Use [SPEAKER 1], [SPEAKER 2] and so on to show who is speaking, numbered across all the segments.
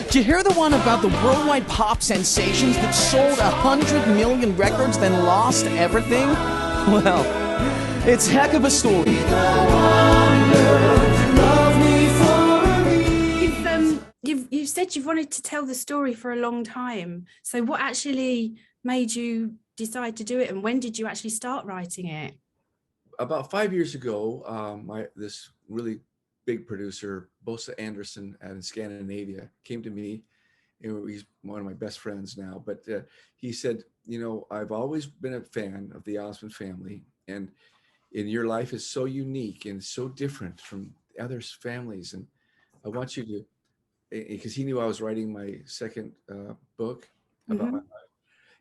[SPEAKER 1] Did you hear the one about the worldwide pop sensations that sold 100 million records then lost everything? Well, it's heck of a story.
[SPEAKER 2] You've said you've wanted to tell the story for a long time. So what actually made you decide to do it, and when did you actually start writing it?
[SPEAKER 3] About 5 years ago, this really big producer, Bosa Anderson out in Scandinavia, came to me. He's one of my best friends now, but he said, you know, I've always been a fan of the Osmond family, and your life is so unique and so different from other families, and I want you to, because he knew I was writing my second book about my life,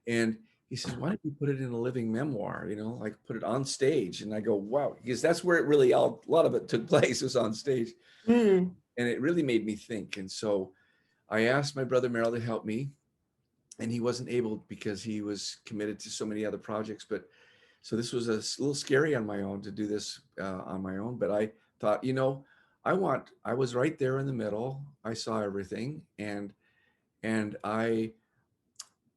[SPEAKER 3] and he says, why don't you put it in a living memoir, you know, like put it on stage? And I go, wow, because that's where it really, a lot of it took place, was on stage. And it really made me think. And so I asked my brother Merrill to help me, and he wasn't able because he was committed to so many other projects. But so this was a little scary on my own to do this on my own. But I thought, you know, I was right there in the middle. I saw everything. And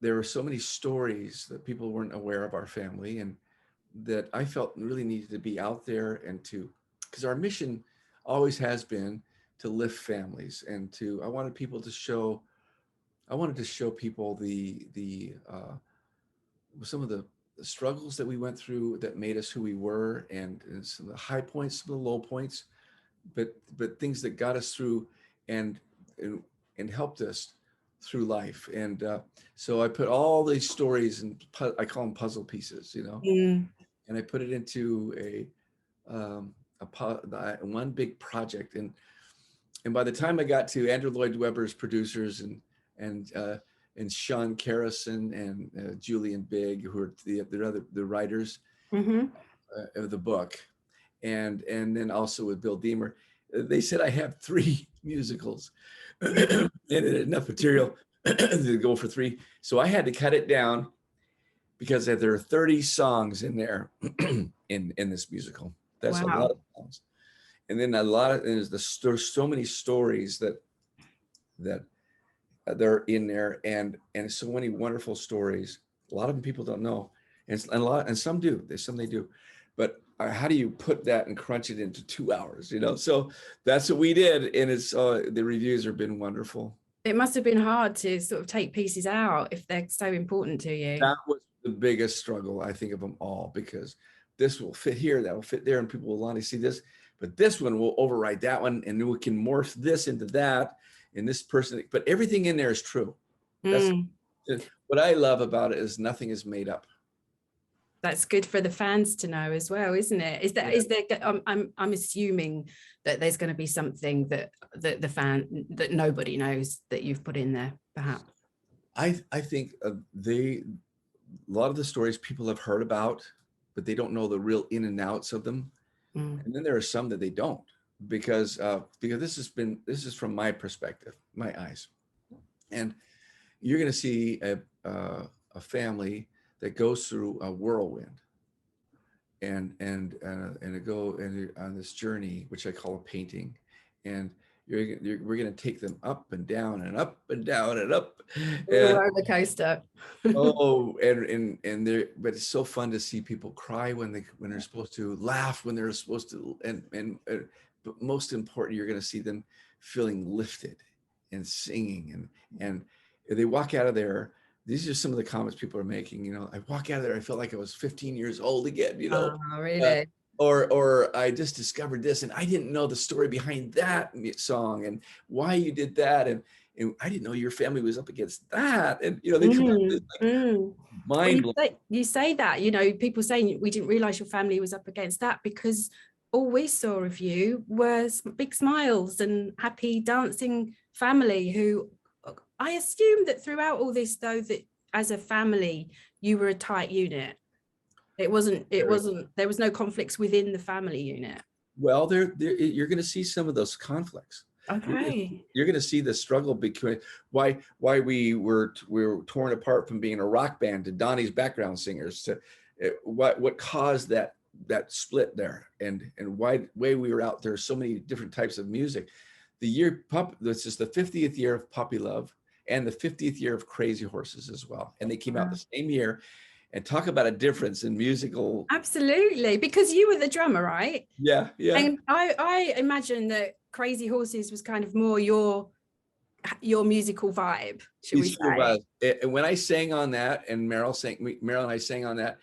[SPEAKER 3] there were so many stories that people weren't aware of our family, and that I felt really needed to be out there, and because our mission always has been to lift families, and I wanted to show people some of the struggles that we went through that made us who we were, and some of the high points, some of the low points, but things that got us through and helped us through life. And so I put all these stories, and I call them puzzle pieces, you know, and I put it into one big project. And by the time I got to Andrew Lloyd Webber's producers and Sean Carrison and Julian Big, who are the writers of the book, and then also with Bill Deemer, they said I have 3 musicals and enough material to go for 3. So I had to cut it down, because there are 30 songs in there in this musical. That's wow. A lot of songs. And then there's so many stories that they're in there, and so many wonderful stories. A lot of them people don't know, and some do. Some they do, but how do you put that and crunch it into 2 hours? You know, so that's what we did, and it's the reviews have been wonderful.
[SPEAKER 2] It must have been hard to sort of take pieces out if they're so important to you.
[SPEAKER 3] That was the biggest struggle, I think, of them all, because this will fit here, that will fit there, and people will want to see this, but this one will override that one, and we can morph this into that, and this person, but everything in there is true. That's what I love about it, is nothing is made up.
[SPEAKER 2] That's good for the fans to know as well, isn't it? Is there? I'm assuming that there's going to be something that the fan that nobody knows that you've put in there, perhaps.
[SPEAKER 3] I think a lot of the stories people have heard about, but they don't know the real in and outs of them. And then there are some that they don't, because this is from my perspective, my eyes, and you're going to see a family that goes through a whirlwind, and go on this journey, which I call a painting, and we're going to take them up and down and up and down and up,
[SPEAKER 2] roller coaster.
[SPEAKER 3] But it's so fun to see people cry when they're supposed to, laugh when they're supposed to, but most important, you're going to see them feeling lifted and singing, and they walk out of there. These are some of the comments people are making. You know, I walk out of there, I felt like I was 15 years old again, you know.
[SPEAKER 2] Oh, really?
[SPEAKER 3] Or I just discovered this, and I didn't know the story behind that song, and why you did that, and I didn't know your family was up against that. And, you know, they come out with like mind blowing.
[SPEAKER 2] You say that, you know, people saying we didn't realize your family was up against that, because all we saw of you was big smiles and happy dancing family who, I assume that throughout all this, though, that as a family, you were a tight unit. There was no conflicts within the family unit.
[SPEAKER 3] Well, you're going to see some of those conflicts.
[SPEAKER 2] Okay.
[SPEAKER 3] You're going to see the struggle between why we were torn apart from being a rock band to Donnie's background singers, to what caused that split there, and why we were out there, so many different types of music. This is the 50th year of Puppy Love and the 50th year of Crazy Horses as well. And they came out the same year. And talk about a difference in musical.
[SPEAKER 2] Absolutely, because you were the drummer, right?
[SPEAKER 3] Yeah, yeah.
[SPEAKER 2] And I imagine that Crazy Horses was kind of more your musical vibe, should we say?
[SPEAKER 3] And when I sang on that, and Meryl and I sang on that,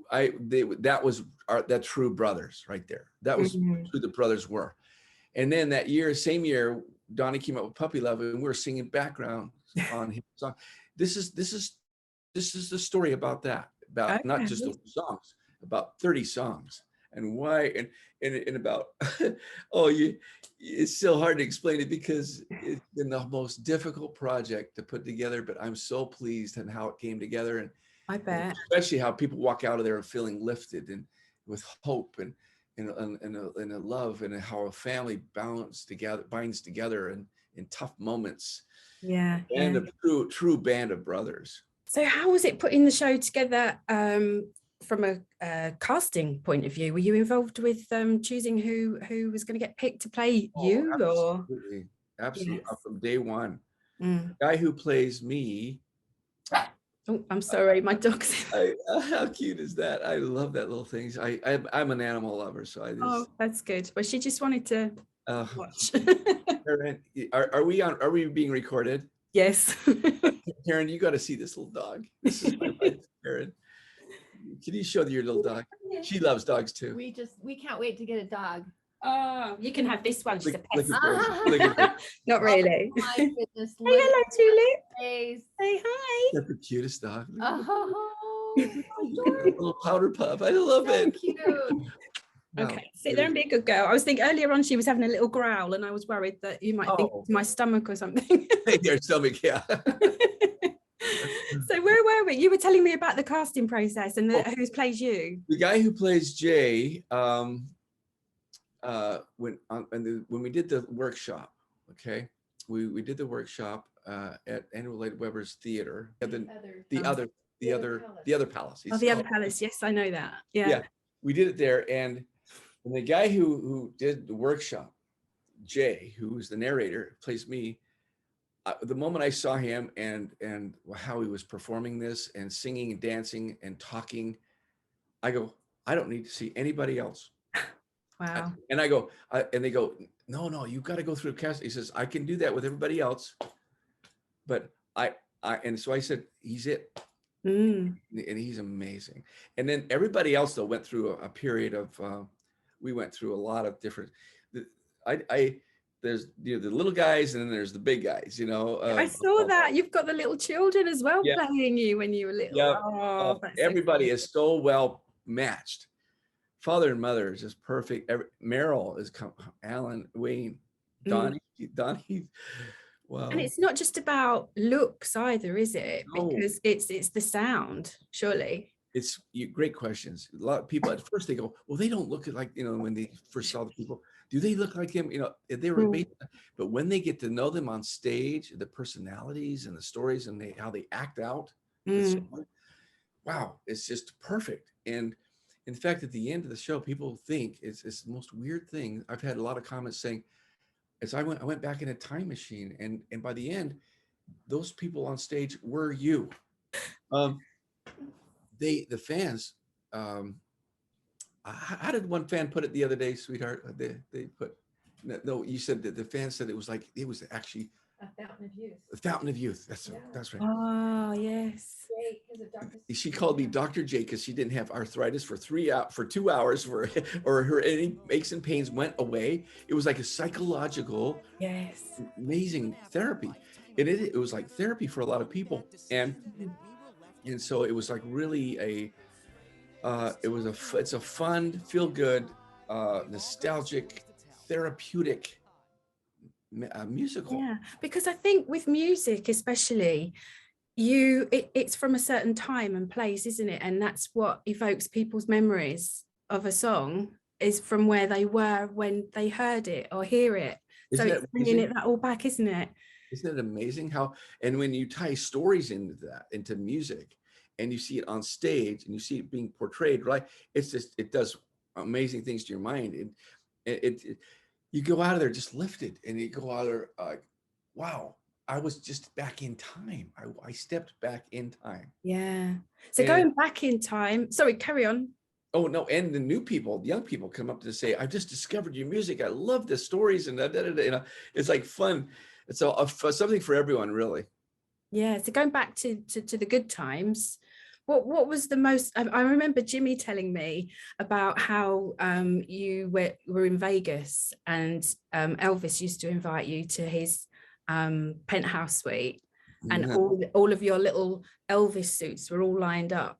[SPEAKER 3] that was that true brothers right there. That was who the brothers were. And then that same year, Donnie came out with Puppy Love, and we were singing background on his song. This is the story about that, about not just the songs, about 30 songs, and why, and about, it's so hard to explain it because it's been the most difficult project to put together, but I'm so pleased at how it came together. And
[SPEAKER 2] I bet.
[SPEAKER 3] Especially how people walk out of there feeling lifted and with hope and a love, and how a family binds together in tough moments.
[SPEAKER 2] Yeah.
[SPEAKER 3] And a true band of brothers.
[SPEAKER 2] So how was it putting the show together from a casting point of view? Were you involved with choosing who was going to get picked to play you?
[SPEAKER 3] Absolutely. Absolutely.
[SPEAKER 2] Yes.
[SPEAKER 3] From day one. The guy who plays me.
[SPEAKER 2] Oh, I'm sorry, my dog's.
[SPEAKER 3] How cute is that? I love that little thing. I'm an animal lover, so I just.
[SPEAKER 2] Oh, that's good. Well, she just wanted to watch.
[SPEAKER 3] Are we being recorded?
[SPEAKER 2] Yes.
[SPEAKER 3] Karen, you got to see this little dog. This is my wife, Karen. Can you show your little dog? She loves dogs too.
[SPEAKER 4] We can't wait to get a dog.
[SPEAKER 2] Oh, you can have this one. She's a pet.
[SPEAKER 4] Not
[SPEAKER 2] really.
[SPEAKER 4] Oh my goodness.
[SPEAKER 2] Say hello, Tulip.
[SPEAKER 4] Face.
[SPEAKER 2] Say hi.
[SPEAKER 3] That's the cutest dog.
[SPEAKER 4] Oh,
[SPEAKER 3] little powder puff. I love it.
[SPEAKER 4] Cute.
[SPEAKER 2] Okay, sit there and be a good girl. I was thinking earlier on she was having a little growl, and I was worried that you might think it's my stomach or something.
[SPEAKER 3] Your stomach, yeah.
[SPEAKER 2] So where were we? You were telling me about the casting process and who plays you.
[SPEAKER 3] The guy who plays Jay, when we did the workshop, okay, we did the workshop at Andrew Lloyd Webber's theater. The other palace.
[SPEAKER 2] Oh, the other palace. Yes, I know that. Yeah.
[SPEAKER 3] We did it there, and the guy who did the workshop, Jay, who was the narrator, plays me. The moment I saw him and how he was performing this and singing and dancing and talking, I go, I don't need to see anybody else.
[SPEAKER 2] Wow.
[SPEAKER 3] And I go, and they go, no, you've got to go through a cast. He says, I can do that with everybody else, but and so I said, he's it. And he's amazing. And then everybody else though went through a period of we went through a lot of different there's the little guys and then there's the big guys, I
[SPEAKER 2] saw that you've got the little children as well playing you when you were little.
[SPEAKER 3] Everybody is so well matched. Father and mother is just perfect. Meryl is Alan, Wayne, Donnie. Wow.
[SPEAKER 2] And it's not just about looks either, is it? No. Because it's the sound, surely.
[SPEAKER 3] It's great questions. A lot of people at first they go, well, they don't look like, when they first saw the people, do they look like him? They were amazing. But when they get to know them on stage, the personalities and the stories and how they act out, wow, it's just perfect. And in fact, at the end of the show, people think it's the most weird thing. I've had a lot of comments saying, as I went back in a time machine, and by the end, those people on stage were you. The fans. How did one fan put it the other day, sweetheart? They put no. You said that the fans said it was actually
[SPEAKER 4] a fountain of youth.
[SPEAKER 3] A fountain of youth. That's right.
[SPEAKER 2] Oh yes.
[SPEAKER 3] She called me Dr. J because she didn't have arthritis for 2 hours, or her any aches and pains went away. It was like a psychological, amazing therapy. It was like therapy for a lot of people, and so it was like really it's a fun, feel good, nostalgic, therapeutic musical.
[SPEAKER 2] Yeah, because I think with music especially, it's from a certain time and place, isn't it? And that's what evokes people's memories of a song, is from where they were when they heard it or hear it. So it's bringing that all back, isn't it?
[SPEAKER 3] Isn't it amazing how, and when you tie stories into music, and you see it on stage and you see it being portrayed, right? It does amazing things to your mind. you go out of there just lifted, and you go out of there like, wow, I was just back in time. I stepped back in time.
[SPEAKER 2] Yeah. So
[SPEAKER 3] And
[SPEAKER 2] going back in time, sorry, carry on.
[SPEAKER 3] oh no, and the new people, the young people come up to say, I just discovered your music. I love the stories and you know, it's like fun. It's something for everyone, really.
[SPEAKER 2] Yeah. So going back to the good times, what was the most, I remember Jimmy telling me about how you were in Vegas, and Elvis used to invite you to his penthouse suite, and
[SPEAKER 3] Yeah.
[SPEAKER 2] all of your little Elvis suits were all lined up,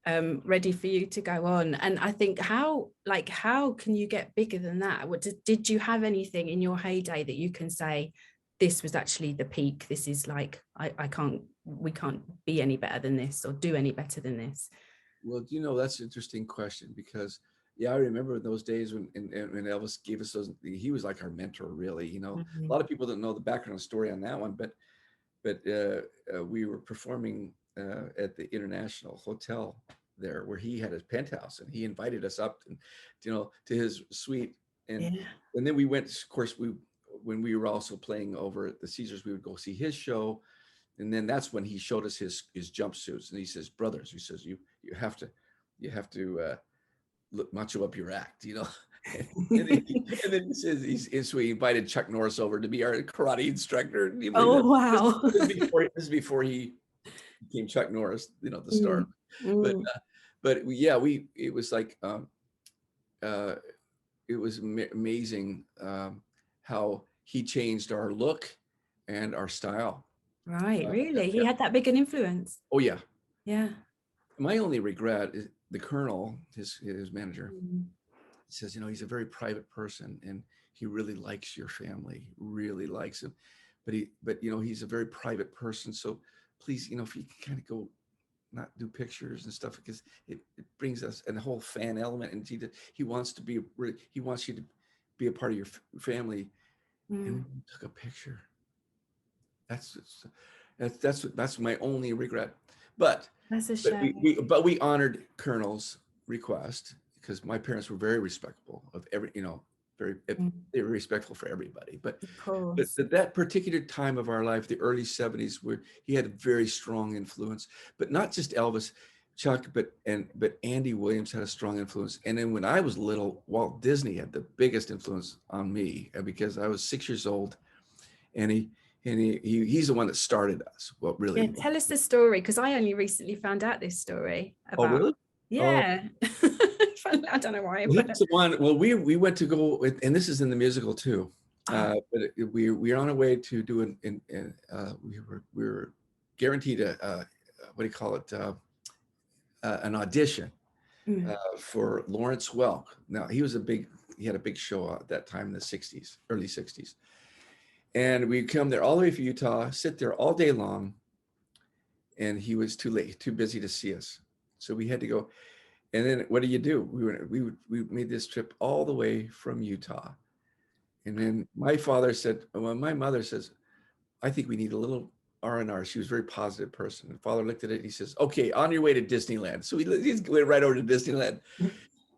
[SPEAKER 2] ready for you to go on. And I think how can you get bigger than that? Did you have anything in your heyday that you can say, this was actually the peak, this is like, we can't be any better than this or do any better than this?
[SPEAKER 3] Well, you know, that's an interesting question, because yeah, I remember those days when Elvis gave us those. He was like our mentor, really. You know,
[SPEAKER 2] Mm-hmm.
[SPEAKER 3] a lot of people don't know the background story on that one, but we were performing at the International Hotel there, where he had his penthouse, and he invited us up, and you know, to his suite, and then we went. Of course, when we were also playing over at the Caesars, we would go see his show, and then that's when he showed us his jumpsuits, and he says, brothers, he says, you have to macho up your act, you know. and then he says so he invited Chuck Norris over to be our karate instructor.
[SPEAKER 2] Oh, wow.
[SPEAKER 3] This is before he became Chuck Norris, you know, the star. But yeah, it was like it was amazing how he changed our look and our style.
[SPEAKER 2] Right, really? He had that big an influence?
[SPEAKER 3] Oh yeah.
[SPEAKER 2] Yeah.
[SPEAKER 3] My only regret is the Colonel, his manager, says, you know, he's a very private person, and he really likes your family, really likes him, but you know, he's a very private person. So please, you know, if you can kind of go not do pictures and stuff, because it brings us and the whole fan element, and he wants you to be a part of your family. And we took a picture. That's my only regret. But
[SPEAKER 2] that's a shame.
[SPEAKER 3] we honored Colonel's request, because my parents were very respectful of every, you know, they were respectful for everybody. But that particular time of our life, the early 70s, where he had a very strong influence, but not just Elvis, Chuck, but Andy Williams had a strong influence. And then when I was little, Walt Disney had the biggest influence on me, because I was 6 years old, and he's the one that started us. Well, really.
[SPEAKER 2] Yeah, tell us the story, because I only recently found out this story about.
[SPEAKER 3] Oh, really?
[SPEAKER 2] Yeah. Oh. I don't know why.
[SPEAKER 3] Well, the one. Well, we went to go, and this is in the musical too. But we were on our way to do we were guaranteed a what do you call it? An audition for Lawrence Welk. Now he had a big show at that time in the 60s, early 60s. And we come there all the way from Utah, sit there all day long, and he was too busy to see us. So we had to go. And then what do? We made this trip all the way from Utah. And then my mother says, I think we need a little R&R. She was a very positive person. And father looked at it and he says, okay, on your way to Disneyland. So he went right over to Disneyland.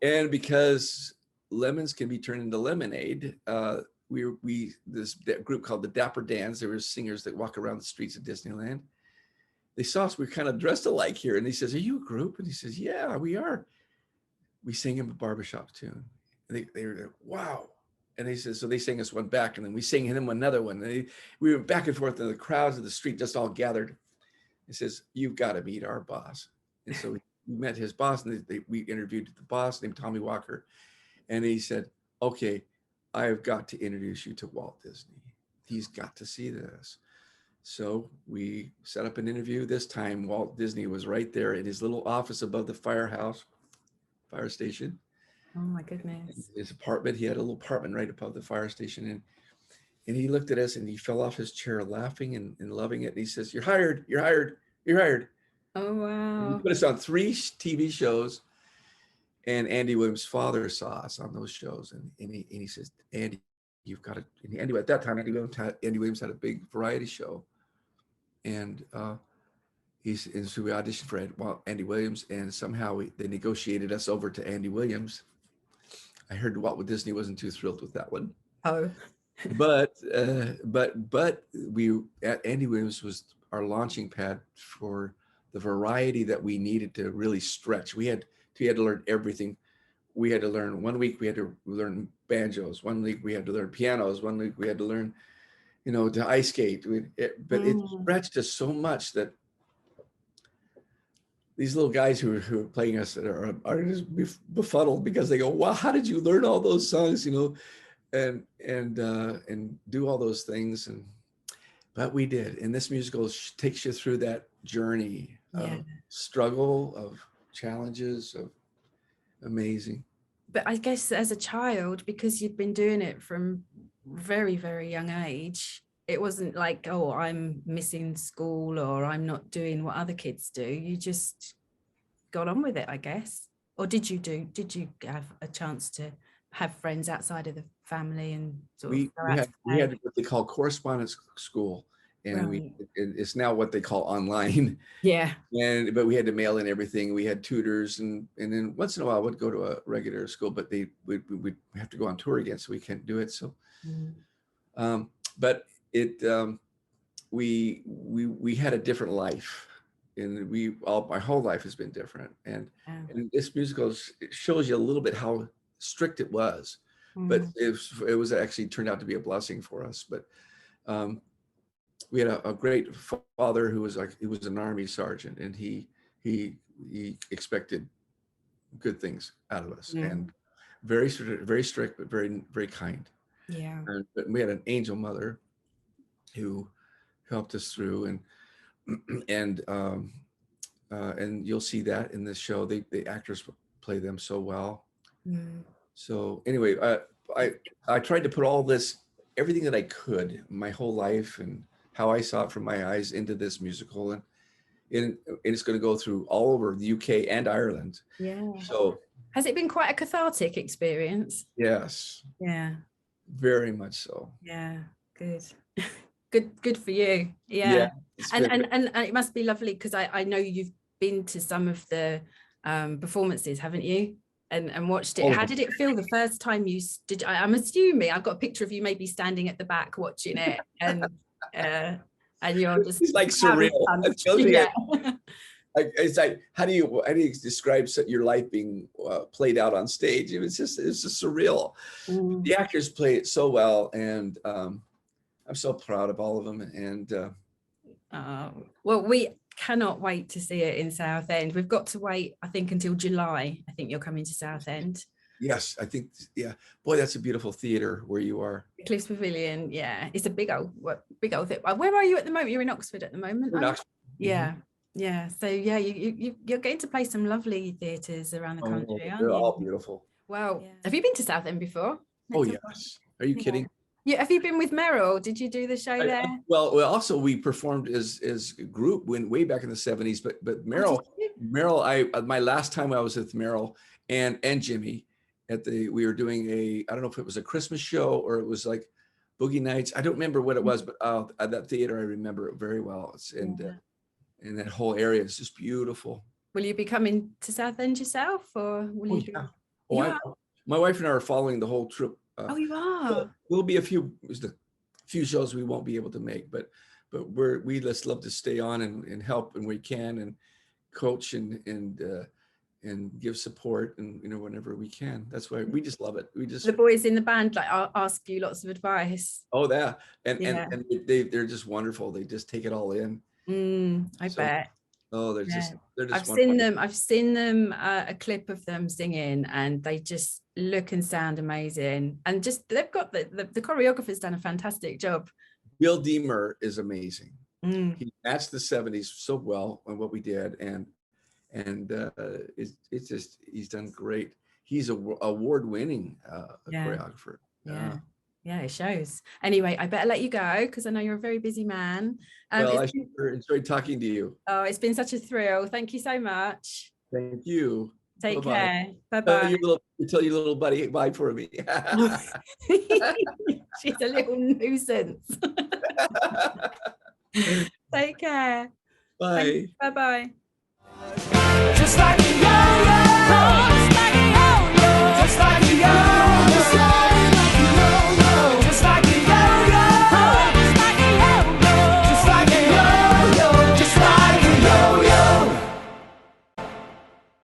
[SPEAKER 3] And because lemons can be turned into lemonade, this group called the Dapper Dans, there were singers that walk around the streets of Disneyland. They saw us, we were kind of dressed alike here. And he says, are you a group? And he says, yeah, we are. We sang him a barbershop tune. And they were like, wow. And he says, so they sang us one back, and then we sang him another one. And we went back and forth, and the crowds of the street just all gathered. He says, you've got to meet our boss. And so we met his boss, and we interviewed the boss named Tommy Walker. And he said, okay, I've got to introduce you to Walt Disney. He's got to see this. So we set up an interview. This time, Walt Disney was right there in his little office above the fire station.
[SPEAKER 2] Oh my goodness.
[SPEAKER 3] His apartment, he had a little apartment right above the fire station. And he looked at us, and he fell off his chair laughing and loving it. And he says, you're hired, you're hired, you're hired.
[SPEAKER 2] Oh, wow.
[SPEAKER 3] And he put us on 3 TV shows. And Andy Williams' father saw us on those shows. And he says, Andy, you've got to, and Andy, at that time, Andy Williams had a big variety show. And so we auditioned for Andy Williams, and somehow they negotiated us over to Andy Williams. I heard Walt Disney wasn't too thrilled with that one.
[SPEAKER 2] Oh,
[SPEAKER 3] but we at Andy Williams was our launching pad for the variety that we needed to really stretch. We had to learn everything. We had to learn 1 week. We had to learn banjos. 1 week we had to learn pianos. 1 week we had to learn, to ice skate. But it stretched us so much that these little guys who are playing us are just befuddled because they go, "Wow, how did you learn all those songs?" And do all those things. But we did. And this musical takes you through that journey of struggle, of challenges, of amazing.
[SPEAKER 2] But I guess as a child, because you'd been doing it from very, very young age, it wasn't like, oh, I'm missing school or I'm not doing what other kids do. You just got on with it, I guess. Or did you have a chance to have friends outside of the family and sort of
[SPEAKER 3] we had what they call correspondence school, and it's now what they call online.
[SPEAKER 2] Yeah.
[SPEAKER 3] But we had to mail in everything. We had tutors, and then once in a while we'd go to a regular school, but we'd have to go on tour again, so we can't do it. So, but we had a different life, and my whole life has been different, and this musical shows you a little bit how strict it was, but it was actually turned out to be a blessing for us. But we had a great father who was an Army sergeant, and he expected good things out of us, and very strict, but very, very kind.
[SPEAKER 2] Yeah.
[SPEAKER 3] But we had an angel mother who helped us through, and you'll see that in this show. The actors play them so well. So anyway, I tried to put everything that I could, my whole life and how I saw it from my eyes, into this musical, and it's going to go through all over the UK and Ireland.
[SPEAKER 2] Yeah.
[SPEAKER 3] So
[SPEAKER 2] has it been quite a cathartic experience?
[SPEAKER 3] Yes.
[SPEAKER 2] Yeah.
[SPEAKER 3] Very much so.
[SPEAKER 2] Yeah. Good. Good for you. Yeah. And it must be lovely, because I know you've been to some of the performances, haven't you? And watched it. How did it feel the first time you did? I'm assuming I've got a picture of you maybe standing at the back watching it, and you're just,
[SPEAKER 3] it's like surreal. It's like, how do you describe your life being played out on stage? It's just surreal. The actors play it so well, and I'm so proud of all of them. And
[SPEAKER 2] well, we cannot wait to see it in Southend. We've got to wait, I think, until July. I think you're coming to Southend.
[SPEAKER 3] Yes, I think, yeah. Boy, that's a beautiful theater where you are.
[SPEAKER 2] Cliffs Pavilion, yeah. It's a big old thing. Where are you at the moment? You're in Oxford at the moment.
[SPEAKER 3] In Oxford.
[SPEAKER 2] Yeah, yeah. So yeah, you're going to play some lovely theatres around the country, aren't you?
[SPEAKER 3] They're all beautiful.
[SPEAKER 2] Well, have you been to Southend before?
[SPEAKER 3] Oh yes. Are you kidding?
[SPEAKER 2] Yeah. Have you been with Meryl? Did you do the show there?
[SPEAKER 3] Well, also we performed as a group way back in the 70s. But Meryl, my last time I was with Meryl and Jimmy we were doing I don't know if it was a Christmas show or it was like Boogie Nights. I don't remember what it was, but at that theater I remember it very well. And that whole area is just beautiful. Will you be coming to Southend yourself, or will you? Yeah. My wife and I are following the whole trip.
[SPEAKER 2] Oh, you are.
[SPEAKER 3] There'll be a few shows we won't be able to make, but we just love to stay on and help when we can, and coach and give support, and whenever we can. That's why we just love it. The boys in the band ask you lots of advice. Oh, yeah, and they're just wonderful. They just take it all in. I bet. Oh, they're just I've seen them a clip of them singing, and they just look and sound amazing, and just they've got the choreographer's done a fantastic job. Bill Deemer is amazing. He matched the 70s so well on what we did, and it's just, he's done great. He's a award-winning choreographer. Yeah, it shows. Anyway, I better let you go because I know you're a very busy man. Well, I enjoyed talking to you. Oh, it's been such a thrill. Thank you so much. Thank you. Take care. Bye-bye. Tell your little buddy bye for me. She's a little nuisance. Take care. Bye. Bye-bye. Just like a yo-yo.